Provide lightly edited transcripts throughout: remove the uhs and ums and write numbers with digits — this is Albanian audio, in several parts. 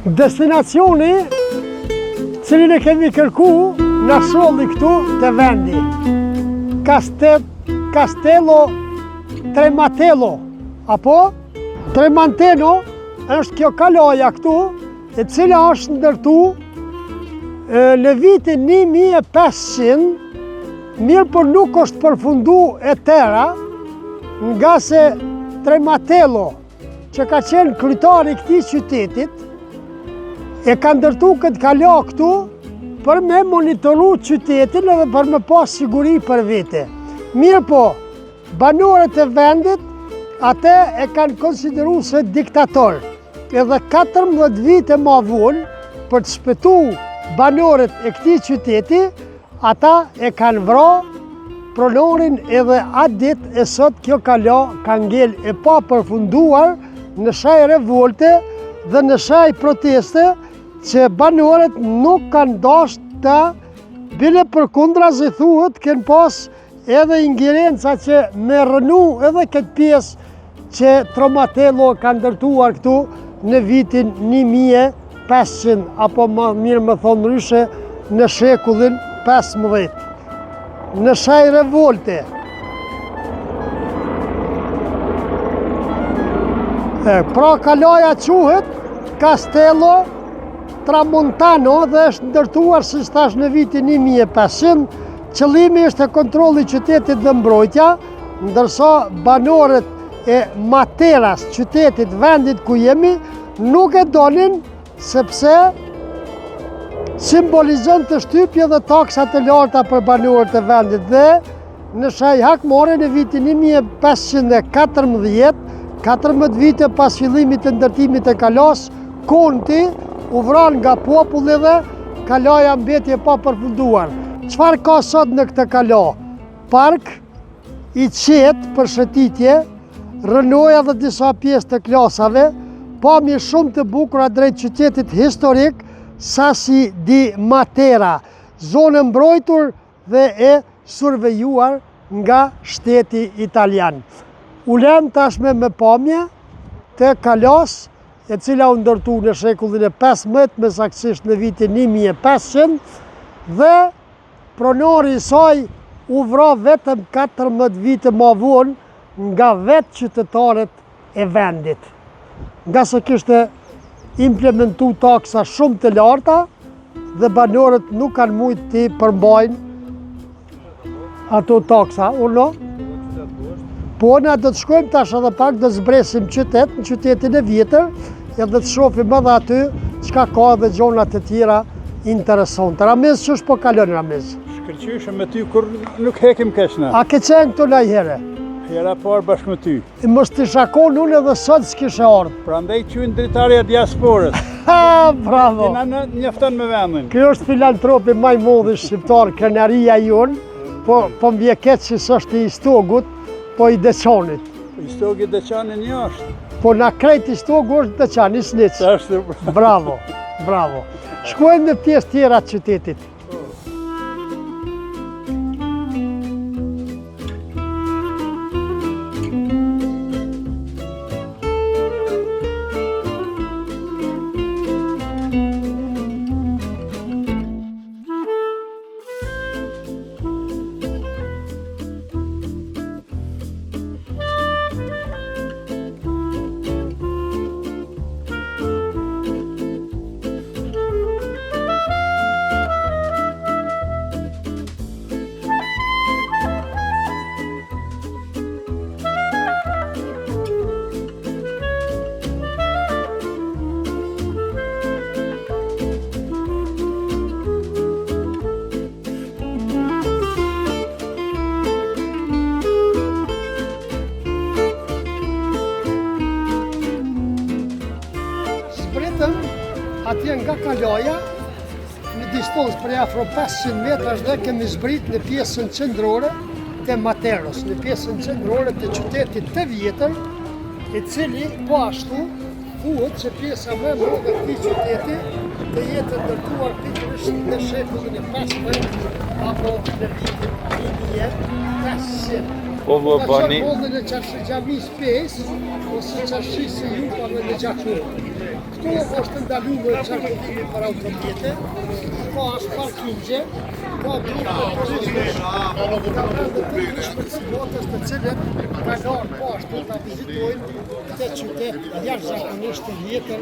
Destinacioni cilin e kemi kërku në solli këtu të vendi. Castello Tremantello, apo Tremantello është kjo kaloja këtu, e cila është ndërtu në vitin 1500, mirë për nuk është përfundu e tëra, nga se Tremantello, që ka qenë kryetari i këtij qytetit, e ka ndërtu këtë kalo këtu për me monitoru qytetin edhe për me pas siguri për vete. Mirë po, banorët e vendit, atë e kanë konsideru se diktator. Edhe 14 vite ma vonë, për të shpëtu banorët e këtij qyteti, ata e kanë vra pronorin edhe atë ditë e sot kjo kalo ka ngel e pa përfunduar në shaj revolte dhe në shaj proteste që banorët nuk kanë dashur të bile përkundra se thuhet kanë pas edhe ingerenca që me rënu edhe këtë pjesë që Tremantello ka ndërtuar këtu në vitin 1500, apo më mirë më thonë ryshe në shekullin 15. Në shaj revolte. Pra kaloja quhet Castello Tramontano dhe është ndërtuar si thash në vitin 1500. Qëllimi është kontrolli i qytetit dhe mbrojtja, ndërsa banorët e Materas, qytetit, vendit ku jemi, nuk e donin sepse simbolizon të shtypje dhe taksat e larta për banorët e vendit. Dhe në shaj hakmore në vitin 1514, 14 vite pas fillimit të ndërtimit të kalos, Konti u vran nga populli dhe kaloja mbeti e pa përfunduar. Çfarë ka sot në këtë kalo? Park i qetë për shëtitje, rënoja dhe disa pjesë të klasave, pamje shumë të bukura drejt qytetit historik Sassi di Matera, zonë mbrojtur dhe e survejuar nga shteti italian. Ulem tashme me pamje të kalos, e cila u ndërtu në shekullin e 15, me saktësisht në vitin 1500, dhe pronori i saj u vra vetëm 14 vite ma vonë nga vetë qytetarët e vendit. Nga se kishte implementu taksa shumë të larta dhe banorët nuk kanë mujtë të përmbajnë ato taksa, uno? Po, na do të shkojmë tash edhe pak, do të zbresim qytet, në qytetin e vjetër, edhe të shofim edhe aty çka ka dhe gjonat e tjera interesante. Ramiz, qësh po kalon Ramiz? Shkëlqyshëm me ty kur nuk hekim keqna. A ke qenë këtu ndonjëherë? Hera parë bashkë me ty. Mos t'i shakon unë edhe sot s'kishe ardhur. Prandaj qynë dritarja diasporës. Ha, bravo! Tina njofton me vendin. Kjo është filantropi maj modhi shqiptar, krenaria jonë, po mbje keq që s'është i Stogut, po i Deçanit. I Stogi Deçanin jashtë. Po na krejt i Stogu është Deçan, i Slic. Bravo, bravo. Shkojmë në pjesë tjera të qytetit. Atje nga kaloja, në distancë për afro 500 metrash dhe kemi zbrit në pjesën qendrore të Materos, në pjesën qendrore të qytetit të vjetër, i cili po ashtu thuhet që pjesa më e madhe e këtij qyteti të jetë ndërtuar pikërisht në shekullin e 15 apo në vitin 1500. Po vë bani. Në çarshi xhamis 5 ose çarshi si ju pa në Gjakur. Këtu është ndaluar qarkullimi për automjete, ka është parkingje, ka grupe turizmës, ka vende shpërcilotës të cilët kalon poshtë ta vizitojnë këtë qytet jashtëzakonisht të vjetër,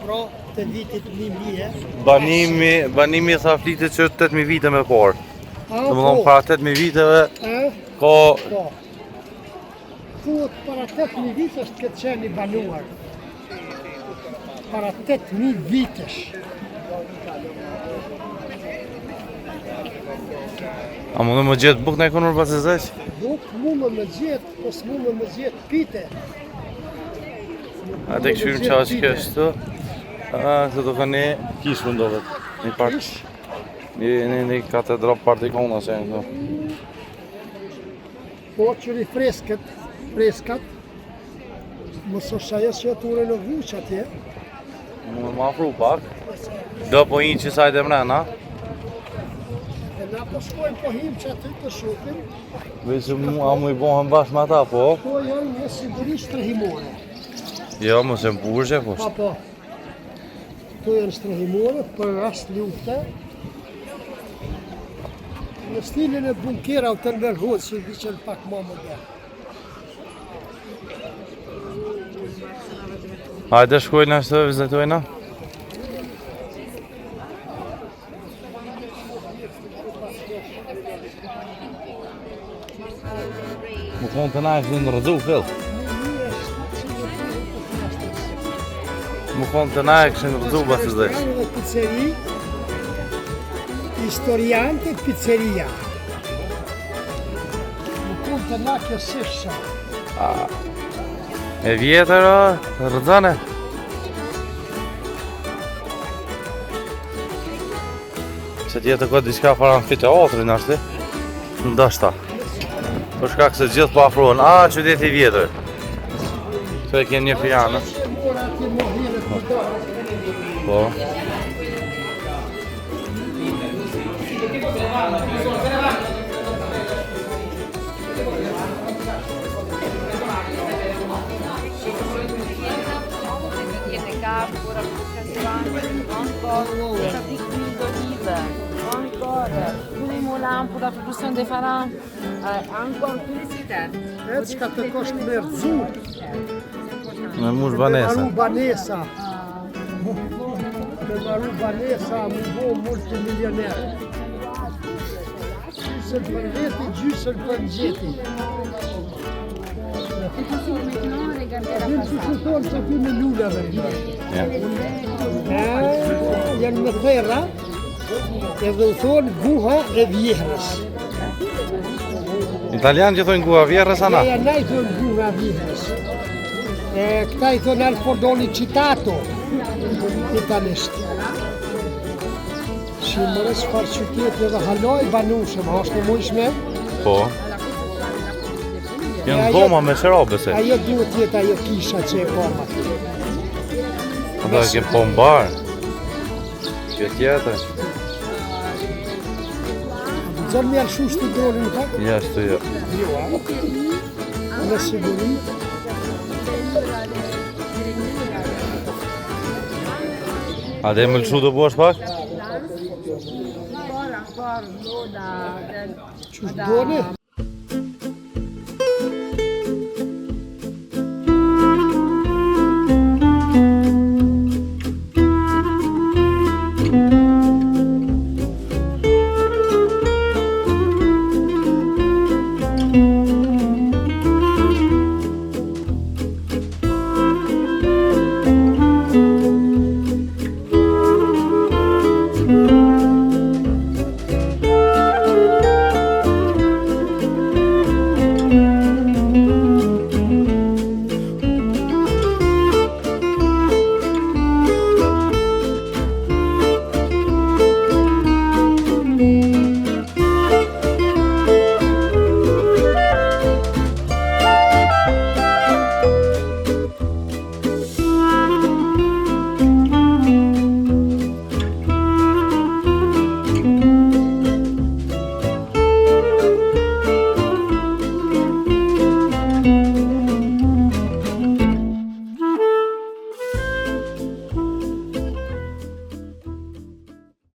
pra të vitit 1000. Banimi sa flitet që 8000 vite me parë. Domethënë para 8000 viteve ka Po. Thuhet para 8000 vitesh këtë qeni banuar. Para 8000 vitesh. A mundë më gjetë buk në ekonur pas e zeq? Buk mundë me gjetë, po s'mundë me gjetë pite. A të këshyrim qa që kështu? Këtë do ka një kish mundohet. Një park. Një katedra partikona që e në. Po qëri freskat, mësë është ajo që të renovu që atje. Më më afru pak. Do po hinë që sajt e mrena. E na po shkojmë po him që aty të shupim. Vese a mu I bohen bashkë me ata, po? Po janë një sigurisht strehimore. Jo, më se më burgje, po. Po. Këto janë strehimore për rast lufte. Në stilin e bunkera u të nërhodë që i qenë pak më modern. Hajde shkojnë ashtë të vizitojna. Më konë të na e në rëdhu, Phil. Më konë të na e këshin rëdhu, ba të zesh. Dhe pizzeri, historiante pizzeria. Më konë të na kjo sishë. E vjetër, rëdzane. Që tjetë këtë diçka para amfiteatrin ashtë, ndashta. Për shkak se gjithë po afrohen, qyteti I vjetër. Këtë e kemë një fijanë. Po. Pura d'olive, ancora, pure lampo da produzione dei farà, ancora pubblicità. E që ka të kosh me rëzu. Me mush banesa. Me maru banesa. Me maru banesa, më bo multimilioner. Gjysën për veti, gjysën për gjeti. Vim që që tonë që ty me lullave. Janë me thera, edhe u thonë guha e vjehrës. Italianë që thonë guha vjerës, ana? Ja na I thonë guha vjehrës. Këta I thonë alfordoni citato, italisht. Shimërës farë qytetë edhe haloj banushëm, është në mujshme? Po. Jënë dhoma me shërobe se. Ajo duhet jetë ajo kisha që e forma. Ata kemë po mbarë. Kjo tjetër. Zërë me alëshu shtë dorën në pak? Ja, shtu jo. Në siguri. A dhe më lëshu të bosh pak? Qështë doni?